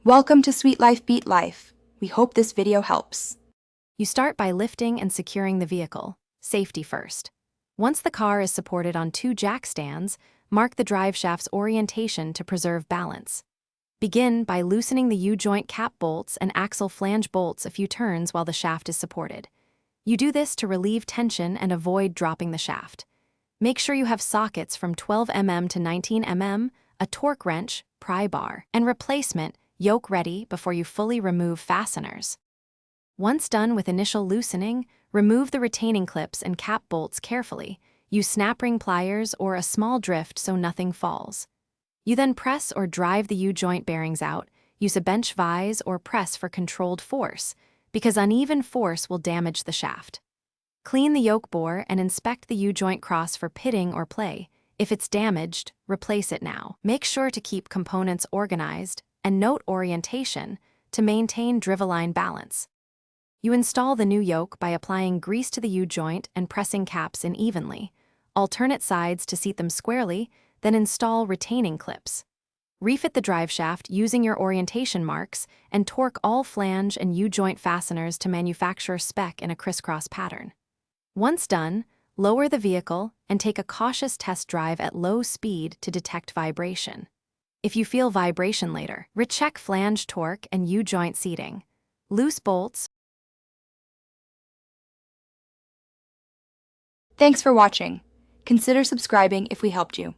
Welcome to Sweet Life Beat Life. We hope this video helps. You start by lifting and securing the vehicle, safety first. Once the car is supported on 2 jack stands, mark the drive shaft's orientation to preserve balance. Begin by loosening the U-joint cap bolts and axle flange bolts a few turns while the shaft is supported. You do this to relieve tension and avoid dropping the shaft. Make sure you have sockets from 12 mm to 19 mm, a torque wrench, pry bar, and replacement yoke ready before you fully remove fasteners. Once done with initial loosening, remove the retaining clips and cap bolts carefully. Use snap ring pliers or a small drift so nothing falls. You then press or drive the U-joint bearings out. Use a bench vise or press for controlled force, because uneven force will damage the shaft. Clean the yoke bore and inspect the U-joint cross for pitting or play. If it's damaged, replace it now. Make sure to keep components organized and note orientation to maintain driveline balance. You install the new yoke by applying grease to the U-joint and pressing caps in evenly. Alternate sides to seat them squarely, then install retaining clips. Refit the drive shaft using your orientation marks and torque all flange and U-joint fasteners to manufacturer spec in a crisscross pattern. Once done, lower the vehicle and take a cautious test drive at low speed to detect vibration. If you feel vibration later, recheck flange torque and U-joint seating. Loose bolts. Thanks for watching. Consider subscribing if we helped you.